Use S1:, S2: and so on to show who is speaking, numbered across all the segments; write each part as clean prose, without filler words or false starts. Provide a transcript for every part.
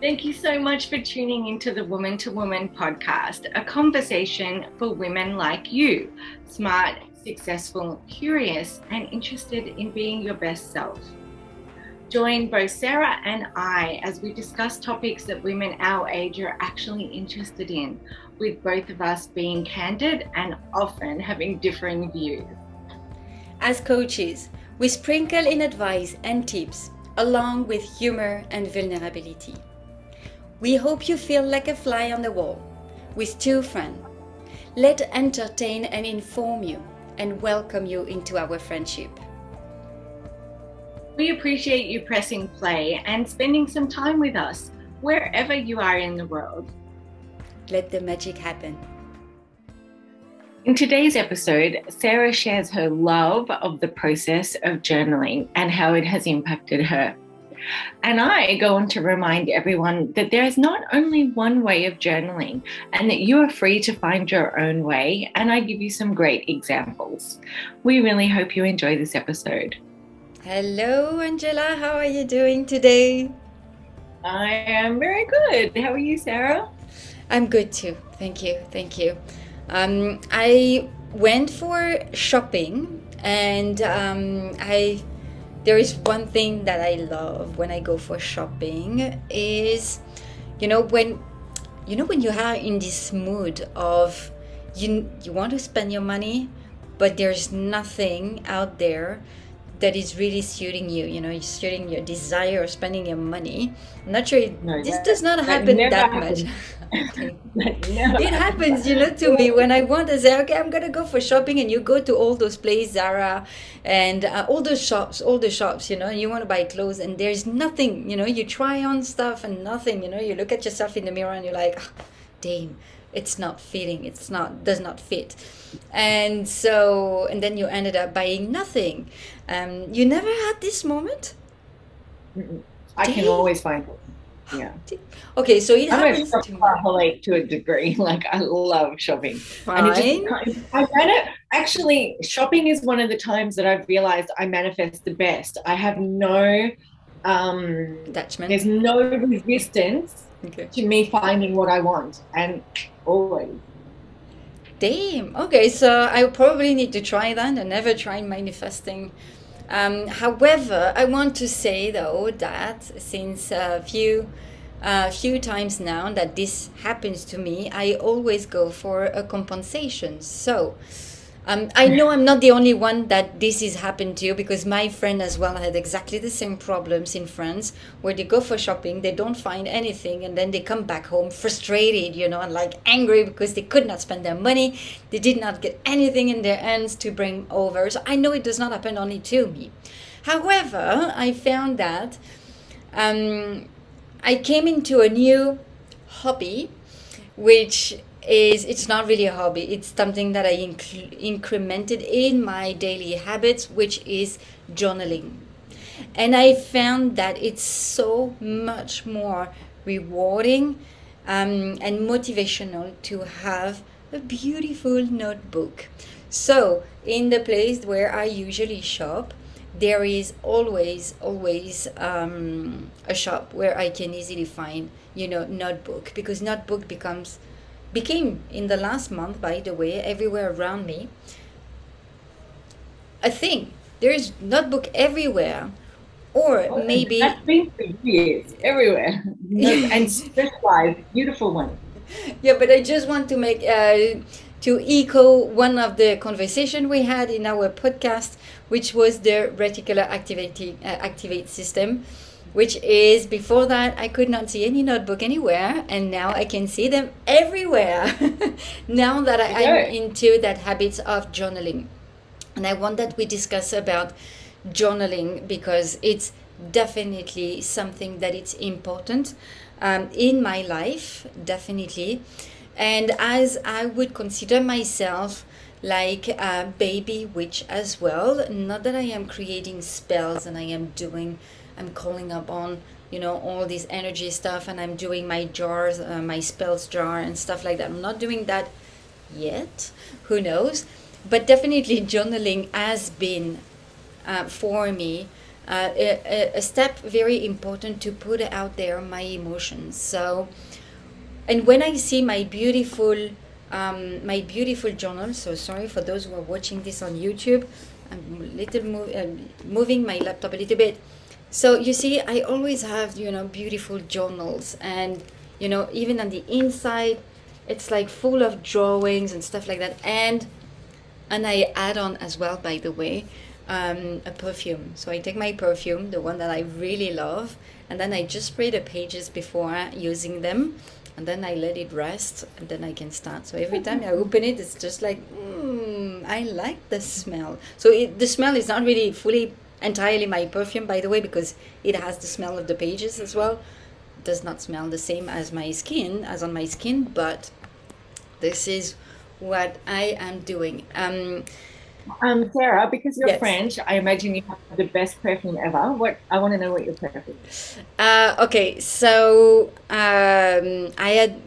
S1: Thank you so much for tuning into the Woman to Woman podcast, a conversation for women like you, smart, successful, curious, and interested in being your best self. Join both Sarah and I as we discuss topics that women our age are actually interested in, with both of us being candid and often having differing views.
S2: As coaches, we sprinkle in advice and tips, along with humor and vulnerability. We hope you feel like a fly on the wall, with two friends. Let's entertain and inform you, and welcome you into our friendship.
S1: We appreciate you pressing play and spending some time with us, wherever you are in the world.
S2: Let the magic happen.
S1: In today's episode, Sarah shares her love of the process of journaling and how it has impacted her. And I go on to remind everyone that there is not only one way of journaling and that you are free to find your own way, and I give you some great examples. We really hope you enjoy this episode.
S2: Hello, Angela. How are you doing today?
S1: I am very good. How are you, Sarah?
S2: I'm good too. Thank you. Thank you. I went for shopping, and there is one thing that I love when I go for shopping is, when you are in this mood of you want to spend your money, but there's nothing out there that is really suiting you, suiting your desire of spending your money. I'm not sure this does not happen that much. Okay. It happens, to me when I want to say, okay, I'm gonna go for shopping, and you go to all those places, Zara, and all the shops, you want to buy clothes, and there's nothing, you try on stuff and nothing, you look at yourself in the mirror and you're like, oh, damn, it's not fitting, does not fit. And then you ended up buying nothing. You never had this moment?
S1: I can always find it. Yeah.
S2: Okay, so it happens
S1: to me. I'm a shopaholic to a degree. Like, I love shopping.
S2: Fine.
S1: And I find it, actually, shopping is one of the times that I've realized I manifest the best. I have no
S2: attachment.
S1: There's no resistance to me finding what I want, and always.
S2: Damn. Okay, so I probably need to try that. I never tried manifesting. However, I want to say though that since a few times now that this happens to me, I always go for a compensation. So I know I'm not the only one that this has happened to, because my friend as well had exactly the same problems in France, where they go for shopping, they don't find anything, and then they come back home frustrated, and like angry because they could not spend their money. They did not get anything in their hands to bring over. So I know it does not happen only to me. However, I found that I came into a new hobby, which it's not really a hobby, it's something that I incremented in my daily habits, which is journaling. And I found that it's so much more rewarding and motivational to have a beautiful notebook. So in the place where I usually shop, there is always a shop where I can easily find notebook, because notebook became in the last month, by the way, everywhere around me a thing. There is notebook everywhere, or maybe
S1: that's been for years everywhere. And specialized beautiful ones.
S2: Yeah, but I just want to make to echo one of the conversation we had in our podcast, which was the reticular activate system, which is, before that I could not see any notebook anywhere, and now I can see them everywhere. Now that I'm into that habits of journaling. And I want that we discuss about journaling, because it's definitely something that it's important in my life, definitely. And as I would consider myself like a baby witch as well, not that I am creating spells and I'm calling up on all this energy stuff, and I'm doing my jars, my spells jar and stuff like that. I'm not doing that yet, who knows, but definitely journaling has been for me a step very important to put out there my emotions. So, and when I see my beautiful journal, so sorry for those who are watching this on YouTube, I'm moving my laptop a little bit. So you see, I always have, beautiful journals, and, even on the inside, it's like full of drawings and stuff like that. And I add on as well, by the way, a perfume. So I take my perfume, the one that I really love, and then I just spray the pages before using them, and then I let it rest, and then I can start. So every time I open it, it's just like, I like the smell. So the smell is not really fully entirely my perfume, by the way, because it has the smell of the pages as well. It does not smell the same as on my skin, but this is what I am doing.
S1: Sarah, because you're
S2: Yes.
S1: French, I imagine you have the best perfume ever. I want to know what your perfume is.
S2: Okay, so I had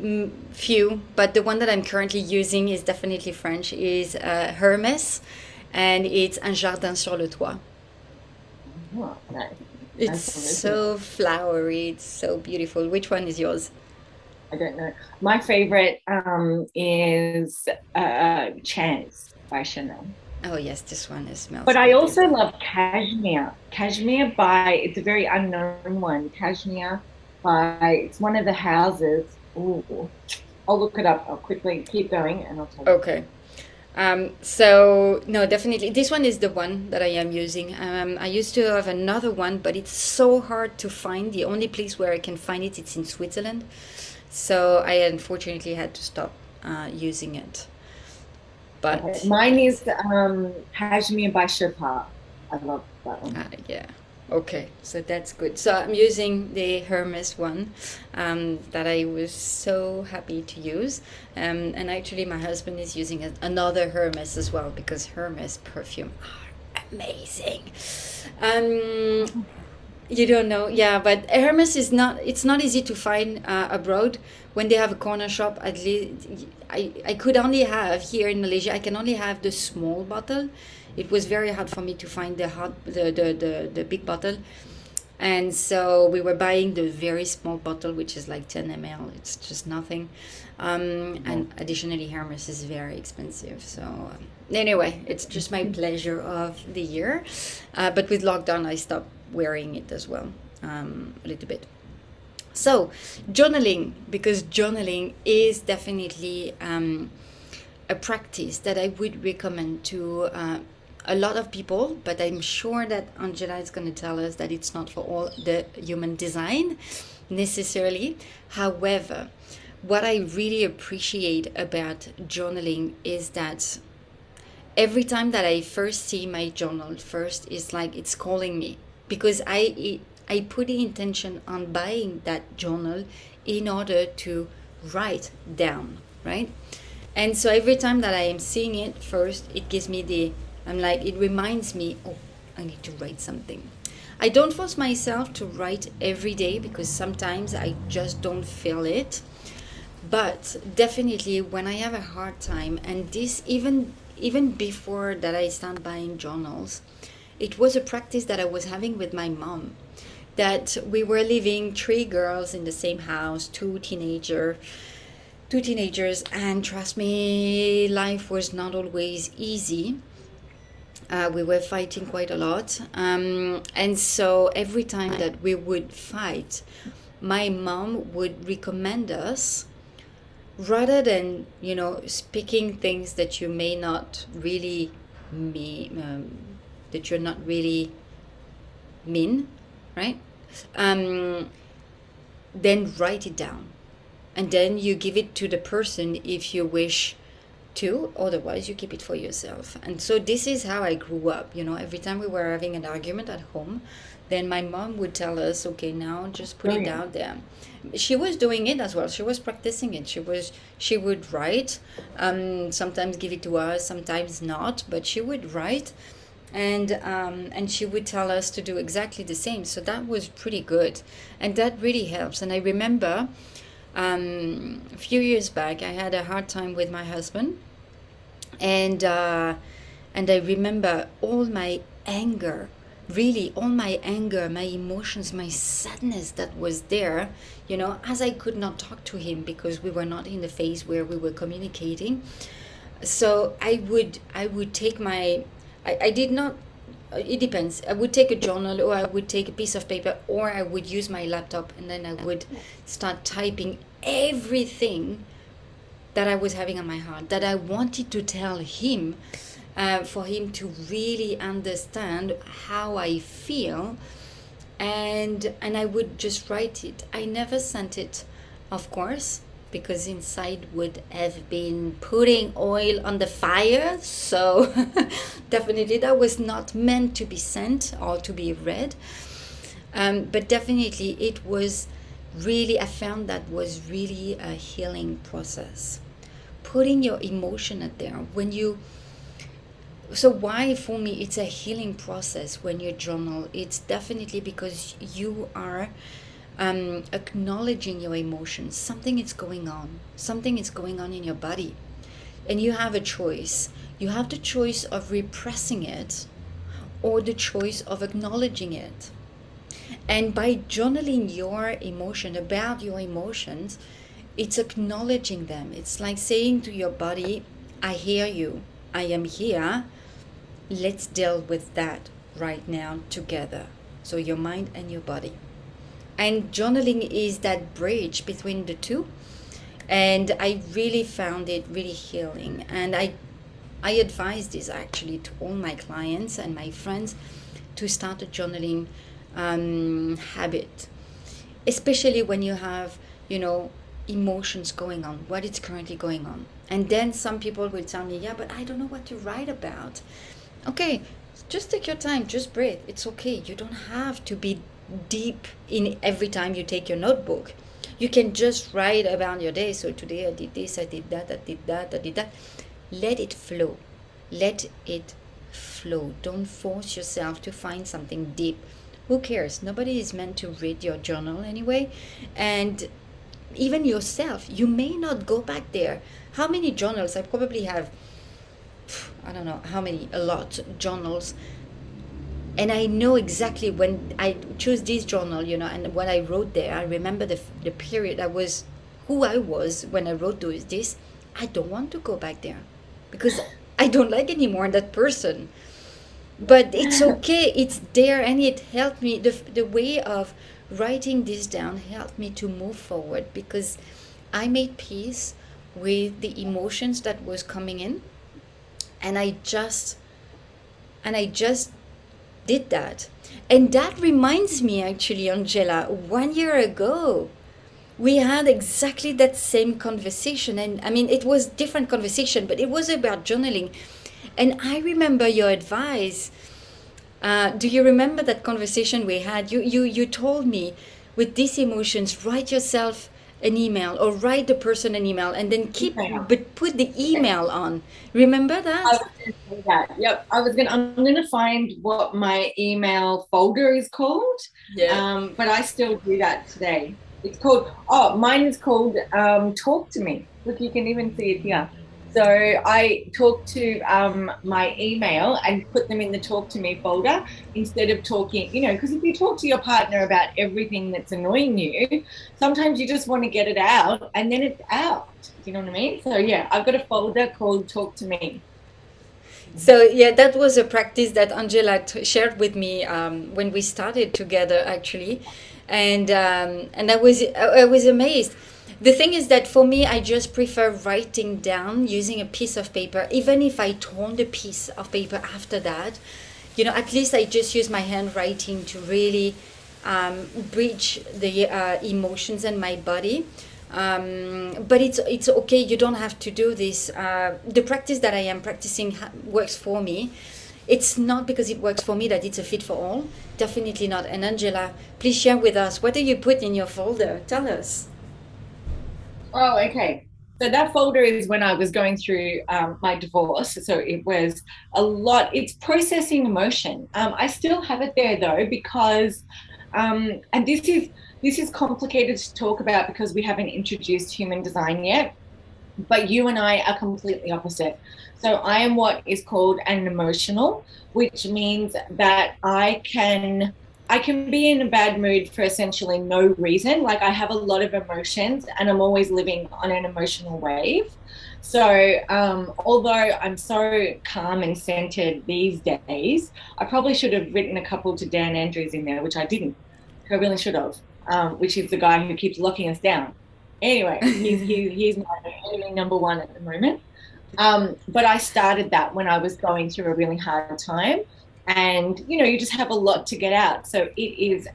S2: few, but the one that I'm currently using is definitely French, is Hermès, and it's Un Jardin sur le Toit.
S1: Oh, nice.
S2: It's so flowery, it's so beautiful. Which one is yours?
S1: I don't know. My favorite is Chance by Chanel.
S2: Oh yes, this one smells
S1: But I
S2: good.
S1: also love Cashmere. Cashmere it's a very unknown one. Cashmere it's one of the houses. Ooh, I'll look it up. I'll quickly keep going and I'll tell you.
S2: Okay. So no, definitely this one is the one that I am using. I used to have another one, but it's so hard to find. The only place where I can find it, it's in Switzerland. So I unfortunately had to stop using it. But
S1: Okay. Mine is Cashmere by Chopin. I love that one.
S2: yeah. Okay, so that's good. So I'm using the Hermes one that I was so happy to use. And actually my husband is using another Hermes as well, because Hermes perfume are amazing. You don't know, yeah, but Hermes it's not easy to find abroad. When they have a corner shop, at least I could only have here in Malaysia, I can only have the small bottle. It was very hard for me to find the big bottle. And so we were buying the very small bottle, which is like 10 ml. It's just nothing. And additionally, Hermes is very expensive. So anyway, it's just my pleasure of the year. But with lockdown, I stopped wearing it as well, a little bit. So journaling, because journaling is definitely a practice that I would recommend to a lot of people, but I'm sure that Angela is going to tell us that it's not for all the human design necessarily. However, what I really appreciate about journaling is that every time that I first see my journal, first it's like it's calling me, because I put the intention on buying that journal in order to write down, right? And so every time that I am seeing it, first it gives me it reminds me, oh, I need to write something. I don't force myself to write every day, because sometimes I just don't feel it. But definitely when I have a hard time, and this even before that I start buying journals, it was a practice that I was having with my mom, that we were living 3 girls in the same house, two teenagers, and trust me, life was not always easy. We were fighting quite a lot. And so every time that we would fight, my mom would recommend us, rather than, speaking things that you may not really mean, that you're not really mean, right? Then write it down. And then you give it to the person if you wish to, otherwise you keep it for yourself. And so this is how I grew up. Every time we were having an argument at home, then my mom would tell us, okay, now just put it down there. She was doing it as well. She was practicing it. She would write, sometimes give it to us, sometimes not, but she would write, and she would tell us to do exactly the same. So that was pretty good, and that really helps. And I remember a few years back, I had a hard time with my husband, and I remember all my anger really all my anger, my emotions, my sadness that was there, as I could not talk to him because we were not in the phase where we were communicating. So I would take my, I did not, it depends. I would take a journal, or I would take a piece of paper, or I would use my laptop, and then I would start typing everything that I was having on my heart, that I wanted to tell him, for him to really understand how I feel. And I would just write it. I never sent it, of course, because inside would have been putting oil on the fire. So definitely that was not meant to be sent or to be read. But definitely it was really, I found that was really a healing process. Putting your emotion out there when you, so why for me it's a healing process when you journal. It's definitely because you are acknowledging your emotions. Something is going on in your body, and you have a choice. You have the choice of repressing it, or the choice of acknowledging it. And by journaling your emotion, about your emotions, it's acknowledging them. It's like saying to your body, I hear you, I am here, let's deal with that right now together. So your mind and your body. And journaling is that bridge between the two. And I really found it really healing. And I advise this actually to all my clients and my friends to start a journaling habit, especially when you have, emotions going on, what is currently going on. And then some people will tell me, yeah, but I don't know what to write about. Okay, just take your time, just breathe. It's okay. You don't have to be deep in every time you take your notebook. You can just write about your day. So today I did this, I did that, I did that, I did that. Let it flow. Let it flow. Don't force yourself to find something deep. Who cares? Nobody is meant to read your journal anyway. And even yourself, you may not go back there. How many journals? I probably have, I don't know how many, a lot journals. And I know exactly when I choose this journal, and what I wrote there. I remember the period who I was when I wrote this. I don't want to go back there because I don't like anymore that person. But it's okay, it's there, and it helped me. The way of writing this down helped me to move forward because I made peace with the emotions that was coming in, and I just did that. And that reminds me, actually, Angela, 1 year ago we had exactly that same conversation. And I mean, it was different conversation, but it was about journaling. And I remember your advice. Do you remember that conversation we had? You told me, with these emotions, write yourself an email, or write the person an email, and then but put the email on. Remember that?
S1: I was going to say that. Yep. I'm gonna find what my email folder is called.
S2: Yeah.
S1: But I still do that today. It's called, mine is called Talk to Me. Look, you can even see it here. So I talk to my email and put them in the Talk to Me folder instead of talking, because if you talk to your partner about everything that's annoying you, sometimes you just want to get it out and then it's out. Do you know what I mean? So yeah, I've got a folder called Talk to Me.
S2: So yeah, that was a practice that Angela shared with me when we started together, actually, and I was amazed. The thing is that for me, I just prefer writing down using a piece of paper, even if I torn the piece of paper after that. At least I just use my handwriting to really bridge the emotions in my body. But it's okay. You don't have to do this. The practice that I am practicing works for me. It's not because it works for me that it's a fit for all. Definitely not. And Angela, please share with us, what do you put in your folder? Tell us.
S1: Oh, okay. So that folder is when I was going through my divorce. So it was a lot. It's processing emotion. I still have it there though because, and this is complicated to talk about because we haven't introduced human design yet. but you and I are completely opposite. So I am what is called an emotional, which means that I can be in a bad mood for essentially no reason. Like I have a lot of emotions and I'm always living on an emotional wave. So although I'm so calm and centered these days, I probably should have written a couple to Dan Andrews in there, which I didn't. I really should have, which is the guy who keeps locking us down. Anyway, he's my enemy number one at the moment. But I started that when I was going through a really hard time. And, you just have a lot to get out. So it is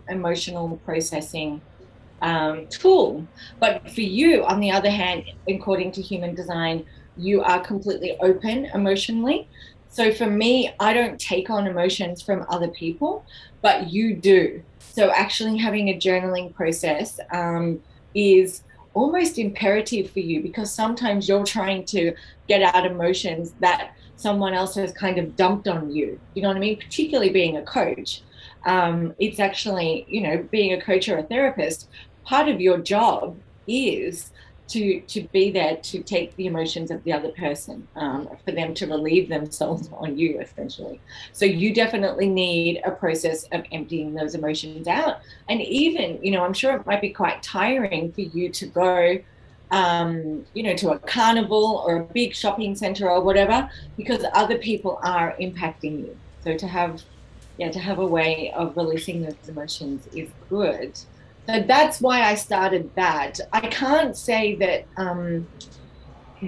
S1: emotional processing tool. But for you, on the other hand, according to human design, you are completely open emotionally. So for me, I don't take on emotions from other people, but you do. So actually having a journaling process is almost imperative for you, because sometimes you're trying to get out emotions that someone else has kind of dumped on you. You know what I mean? Particularly being a coach. It's actually, being a coach or a therapist, part of your job is to be there to take the emotions of the other person, for them to relieve themselves on you, essentially. So you definitely need a process of emptying those emotions out. And even, I'm sure it might be quite tiring for you to go, to a carnival or a big shopping center or whatever, because other people are impacting you. So to have a way of releasing those emotions is good. So that's why I started that. I can't say that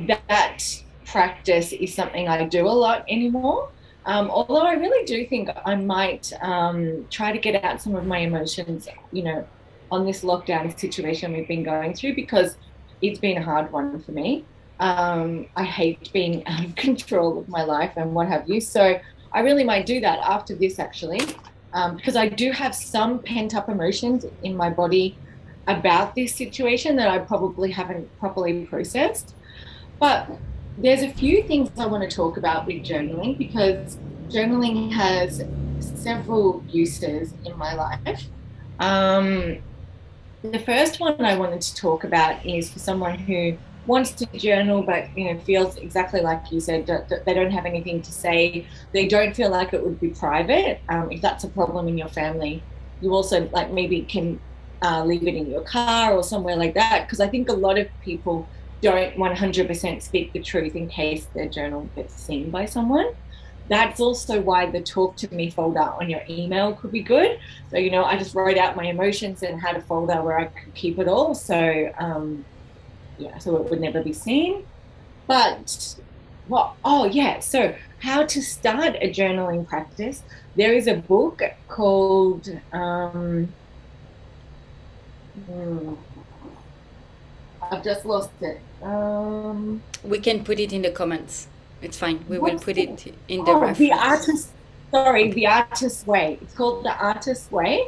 S1: that practice is something I do a lot anymore. Although I really do think I might try to get out some of my emotions, on this lockdown situation we've been going through, because it's been a hard one for me. I hate being out of control of my life and what have you. So I really might do that after this, actually, because I do have some pent up emotions in my body about this situation that I probably haven't properly processed. But there's a few things I want to talk about with journaling, because journaling has several uses in my life. The first one I wanted to talk about is for someone who wants to journal, but feels exactly like you said, that they don't have anything to say. They don't feel like it would be private. If that's a problem in your family, you also maybe can leave it in your car or somewhere like that, because I think a lot of people don't 100% speak the truth in case their journal gets seen by someone. That's also why the talk to me folder on your email could be good. So, I just wrote out my emotions and had a folder where I could keep it all. So, so it would never be seen. But, so how to start a journaling practice. There is a book called, I've just lost it.
S2: We can put it in the comments. It's fine. We will put it in the reference.
S1: The Artist's Way. It's called The Artist's Way,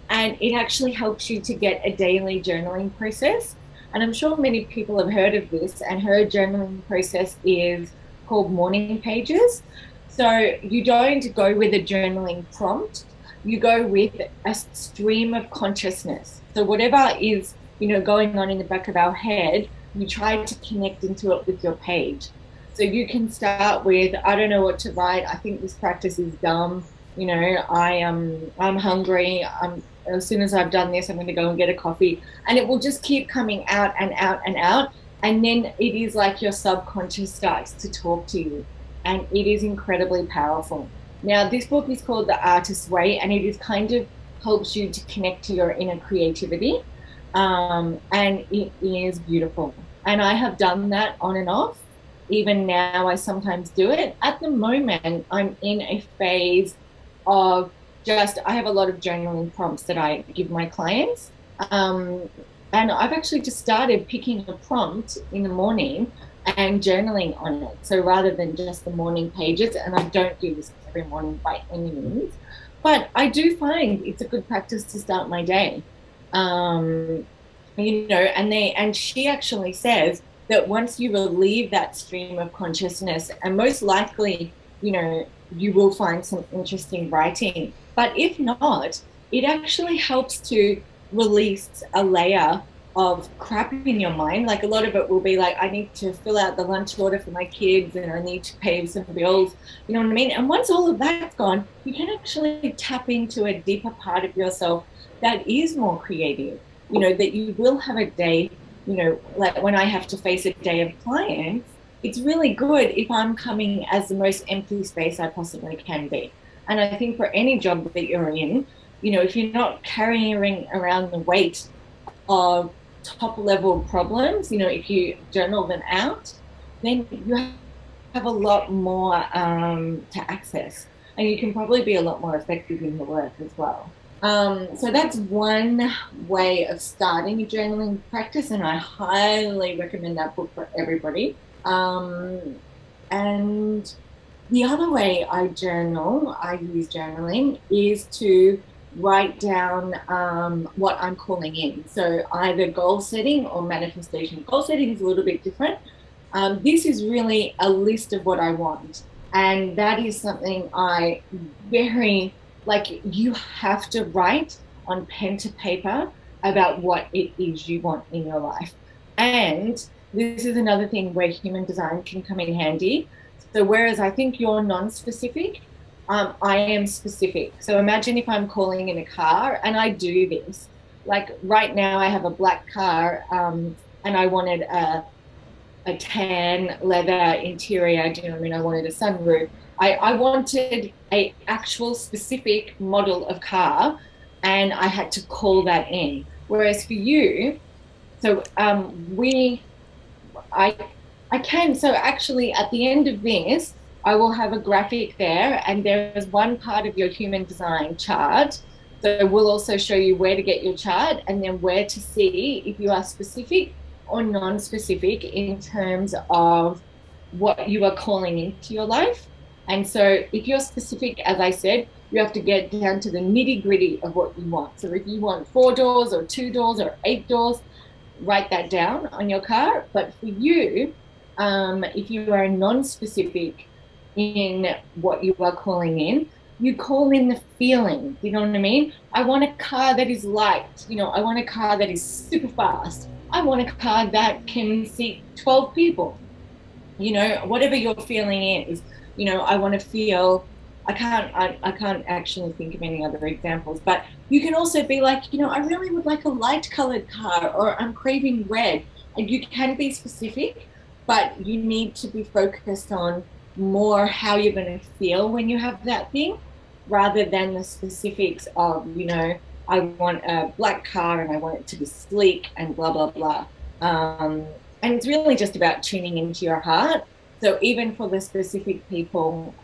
S1: and it actually helps you to get a daily journaling process. And I'm sure many people have heard of this, and her journaling process is called morning pages. So you don't go with a journaling prompt, you go with a stream of consciousness. So whatever is, going on in the back of our head, you try to connect into it with your page. So you can start with, I don't know what to write. I think this practice is dumb. I'm hungry. As soon as I've done this, I'm going to go and get a coffee. And it will just keep coming out and out and out. And then it is like your subconscious starts to talk to you. And it is incredibly powerful. Now, this book is called The Artist's Way, and it is kind of helps you to connect to your inner creativity. And it is beautiful. And I have done that on and off. Even now, I sometimes do it. At the moment, I'm in a phase of I have a lot of journaling prompts that I give my clients. And I've actually just started picking a prompt in the morning and journaling on it. So rather than just the morning pages, and I don't do this every morning by any means, but I do find it's a good practice to start my day. And she actually says that once you relieve that stream of consciousness, and most likely, you will find some interesting writing. But if not, it actually helps to release a layer of crap in your mind. Like a lot of it will be like, I need to fill out the lunch order for my kids and I need to pay some bills. You know what I mean? And once all of that's gone, you can actually tap into a deeper part of yourself that is more creative. You know, that you will have a day, you know, like when I have to face a day of clients, it's really good if I'm coming as the most empty space I possibly can be. And I think for any job that you're in, you know, if you're not carrying around the weight of top level problems, you know, if you journal them out, then you have a lot more to access. And you can probably be a lot more effective in your work as well. So that's one way of starting a journaling practice, and I highly recommend that book for everybody. And the other way I use journaling, is to write down what I'm calling in. So either goal setting or manifestation. Goal setting is a little bit different. This is really a list of what I want. And that is something I very, like, you have to write on pen to paper about what it is you want in your life. And this is another thing where human design can come in handy. So whereas I think you're non-specific, I am specific. So imagine if I'm calling in a car, and I do this. Like right now, I have a black car, and I wanted a tan leather interior. Do you know what I mean? I wanted a sunroof. I wanted a actual specific model of car, and I had to call that in. Whereas for you, so I can. So actually, at the end of this, I will have a graphic there, and there's one part of your human design chart. So we'll also show you where to get your chart and then where to see if you are specific or non-specific in terms of what you are calling into your life. And so if you're specific, as I said, you have to get down to the nitty-gritty of what you want. So if you want 4 doors or 2 doors or 8 doors, write that down on your car. But for you, if you are non-specific in what you are calling in, you call in the feeling. You know what I mean? I want a car that is light. You know, I want a car that is super fast. I want a car that can seat 12 people. You know, whatever your feeling is, you know, I want to feel, I can't actually think of any other examples, but you can also be like, you know, I really would like a light colored car, or I'm craving red. And you can be specific, but you need to be focused on more how you're going to feel when you have that thing, rather than the specifics of, you know, I want a black car and I want it to be sleek and blah, blah, blah. And it's really just about tuning into your heart. So even for the specific people,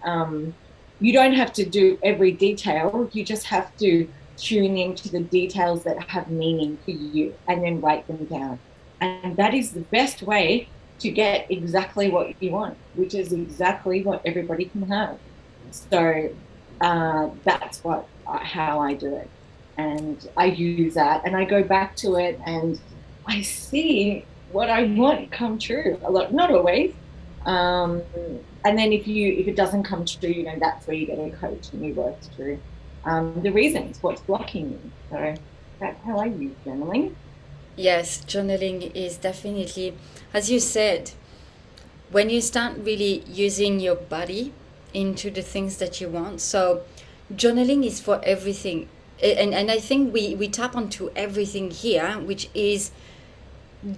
S1: you don't have to do every detail. You just have to tune into the details that have meaning for you and then write them down. And that is the best way to get exactly what you want, which is exactly what everybody can have. So that's how I do it. And I use that and I go back to it and I see what I want come true. A lot, not always. And then if it doesn't come true, you know, that's where you get a coach and you work through the reasons, what's blocking you. So that's how I use journaling.
S2: Yes, journaling is definitely, as you said, when you start really using your body into the things that you want. So journaling is for everything. And I think we tap onto everything here, which is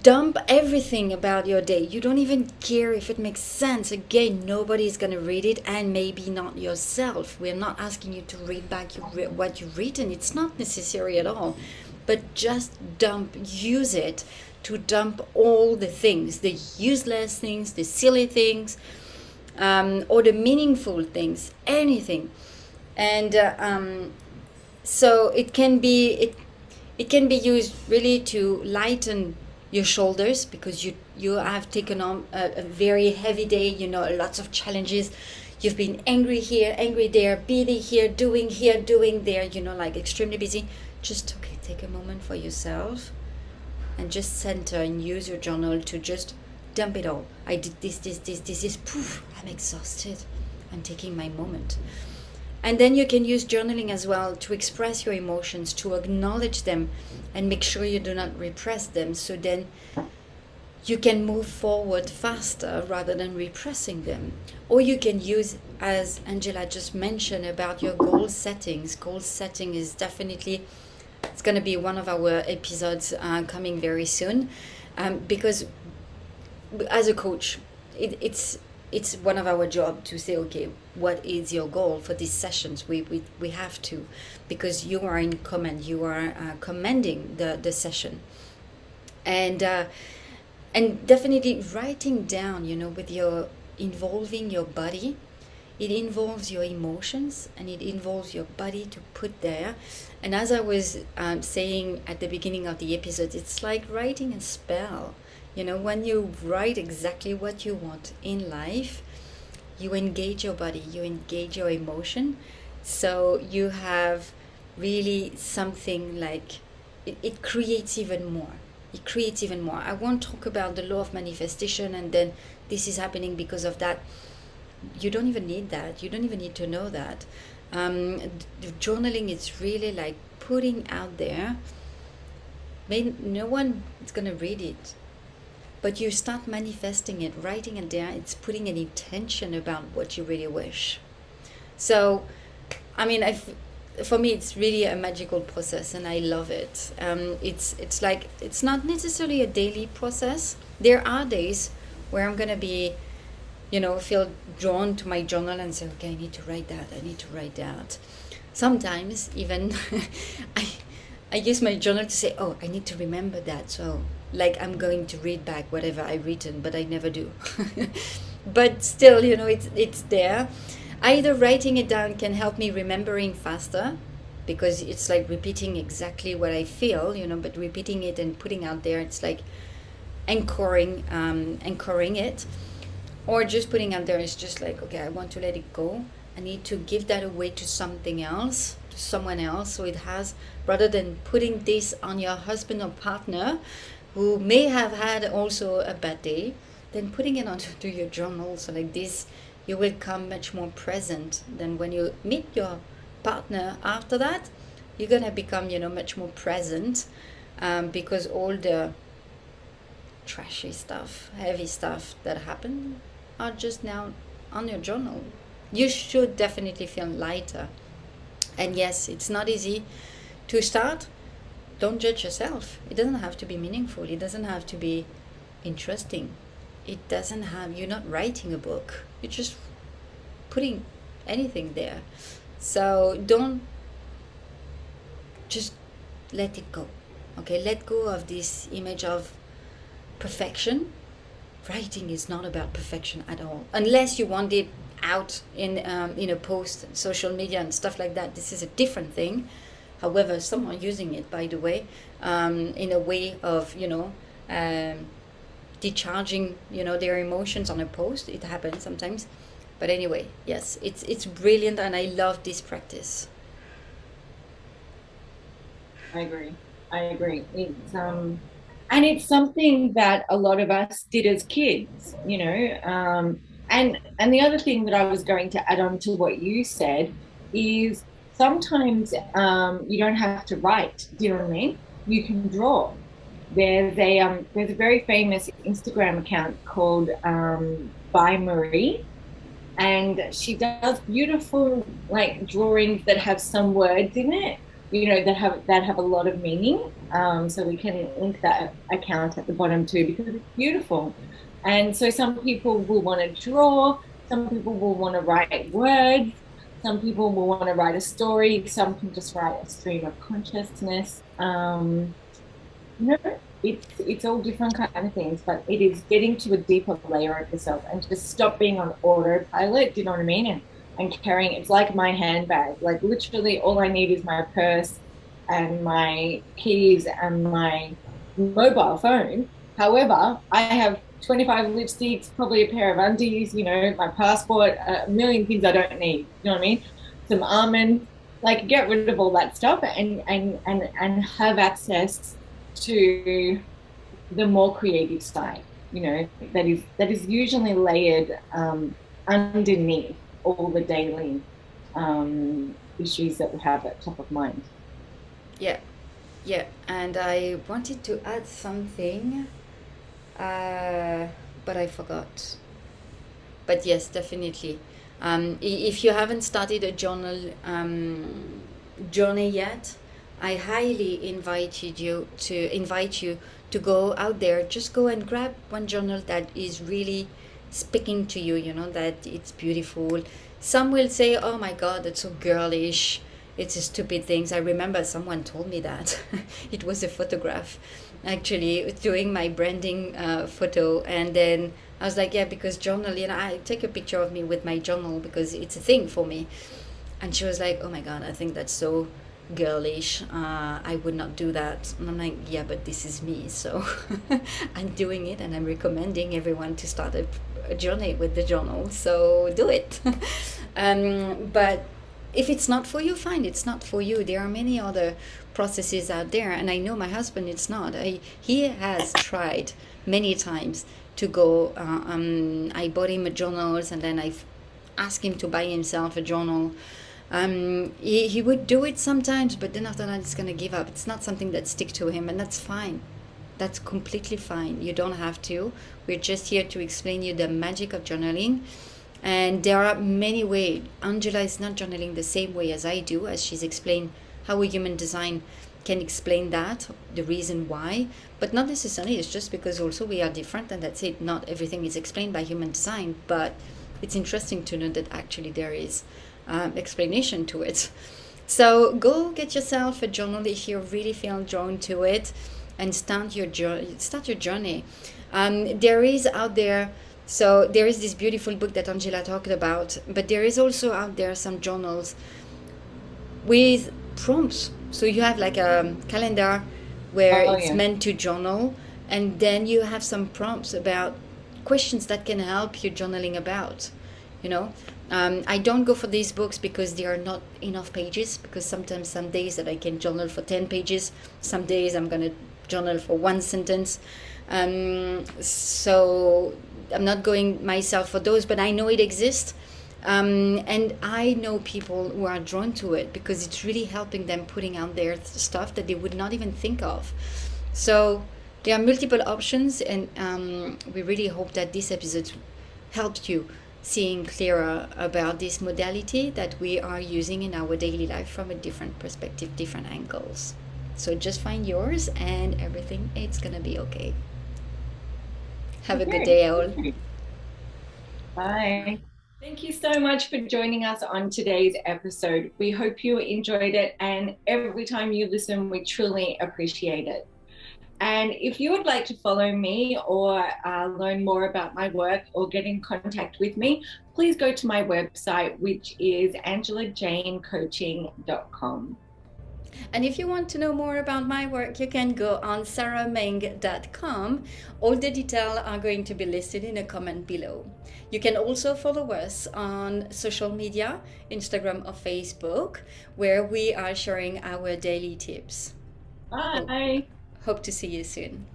S2: dump everything about your day. You don't even care if it makes sense. Again, nobody's going to read it, and maybe not yourself. We're not asking you to read back what you've written. It's not necessary at all. But just use it to dump all the things, the useless things, the silly things, or the meaningful things, anything. And so it can be used really to lighten your shoulders, because you have taken on a very heavy day, you know, lots of challenges. You've been angry here, angry there, busy here, doing there, you know, like extremely busy. Just take a moment for yourself and just center and use your journal to just dump it all. I did this, poof, I'm exhausted. I'm taking my moment. And then you can use journaling as well to express your emotions, to acknowledge them, and make sure you do not repress them. So then you can move forward faster rather than repressing them. Or you can use, as Angela just mentioned, about your goal settings. Goal setting is definitely, it's going to be one of our episodes coming very soon, because as a coach, it's one of our job to say, okay, what is your goal for these sessions? We have to, because you are in command, you are commanding the session. And definitely writing down, with your involving your body, it involves your emotions and it involves your body to put there. And as I was saying at the beginning of the episode, it's like writing a spell. When you write exactly what you want in life, you engage your body, you engage your emotion. So you have really something like, it creates even more. It creates even more. I won't talk about the law of manifestation and then this is happening because of that. You don't even need that. You don't even need to know that. The journaling is really like putting out there. No one is going to read it. But you start manifesting it, writing it there. It's putting an intention about what you really wish. So, for me, it's really a magical process, and I love it. It's like, it's not necessarily a daily process. There are days where I'm gonna be, feel drawn to my journal and say, okay, I need to write that. I need to write that. Sometimes even I use my journal to say, oh, I need to remember that. So, like, I'm going to read back whatever I've written, but I never do. But still, it's there. Either writing it down can help me remembering faster, because it's like repeating exactly what I feel, but repeating it and putting out there, it's like anchoring it. Or just putting out there is just like, okay, I want to let it go. I need to give that away to something else, to someone else. So it has, rather than putting this on your husband or partner who may have had also a bad day, then putting it onto your journal. So like this, you will come much more present than when you meet your partner. After that, you're going to become, much more present, because all the trashy stuff, heavy stuff that happen are just now on your journal. You should definitely feel lighter. And yes, it's not easy to start. Don't judge yourself. It doesn't have to be meaningful. It doesn't have to be interesting. It doesn't have, you're not writing a book. You're just putting anything there. So don't, just let it go. Okay, let go of this image of perfection. Writing is not about perfection at all. Unless you want it out in a post, social media and stuff like that. This is a different thing. However, some are using it, by the way, in a way of, decharging, their emotions on a post. It happens sometimes. But anyway, yes, it's brilliant, and I love this practice.
S1: I agree. It's and it's something that a lot of us did as kids, and the other thing that I was going to add on to what you said is sometimes you don't have to write. Do you know what I mean? You can draw. There's a very famous Instagram account called By Marie, and she does beautiful like drawings that have some words in it, that have a lot of meaning. So we can link that account at the bottom too, because it's beautiful. And so some people will want to draw, some people will want to write words, some people will want to write a story, some can just write a stream of consciousness. It's all different kind of things, but it is getting to a deeper layer of yourself and just stop being on autopilot. Do you know what I mean? And carrying, it's like my handbag. Like literally all I need is my purse and my keys and my mobile phone. However, I have 25 lipsticks, probably a pair of undies, my passport, a million things I don't need. You know what I mean? Some almonds, like get rid of all that stuff and have access to the more creative side, that is usually layered underneath all the daily issues that we have at top of mind.
S2: Yeah, yeah. And I wanted to add something, uh, but I forgot. But yes, definitely. If you haven't started a journal journey yet, I highly invite you to go out there. Just go and grab one journal that is really speaking to you. You know that it's beautiful. Some will say, "Oh my God, that's so girlish. It's a stupid things." I remember someone told me that. It was a photograph, actually, doing my branding photo, and then I was like, yeah, because journal, I take a picture of me with my journal because it's a thing for me. And she was like, oh my God, I think that's so girlish. I would not do that. And I'm like, yeah, but this is me. So I'm doing it, and I'm recommending everyone to start a journey with the journal. So do it. But if it's not for you, fine, it's not for you. There are many other processes out there. And I know my husband, it's not. He has tried many times to go. I bought him a journals, and then I asked him to buy himself a journal. He would do it sometimes, but then after that, it's going to give up. It's not something that stick to him, and that's fine. That's completely fine. You don't have to. We're just here to explain you the magic of journaling. And there are many ways. Angela is not journaling the same way as I do, as she's explained how a human design can explain that, the reason why, but not necessarily. It's just because also we are different, and that's it. Not everything is explained by human design, but it's interesting to know that actually there is explanation to it. So go get yourself a journal if you really feel drawn to it, and start your journey. There is out there. So there is this beautiful book that Angela talked about, but there is also out there some journals with prompts. So you have like a calendar where
S1: Oh,
S2: it's
S1: yeah.
S2: meant to journal, and then you have some prompts about questions that can help you journaling about, you know. I don't go for these books because there are not enough pages, because sometimes some days that I can journal for 10 pages, some days I'm going to journal for one sentence. So I'm not going myself for those, but I know it exists. And I know people who are drawn to it because it's really helping them putting out their stuff that they would not even think of. So there are multiple options, and we really hope that this episode helped you seeing clearer about this modality that we are using in our daily life from a different perspective, different angles. So just find yours, and everything it's gonna be okay. Have a good
S1: Okay.
S2: day, all.
S1: Bye. Thank you so much for joining us on today's episode. We hope you enjoyed it, and every time you listen, we truly appreciate it. And if you would like to follow me or learn more about my work or get in contact with me, please go to my website, which is angelajanecoaching.com.
S2: And if you want to know more about my work, you can go on sarahmeng.com. All the details are going to be listed in a comment below. You can also follow us on social media, Instagram or Facebook, where we are sharing our daily tips.
S1: Bye.
S2: Hope to see you soon.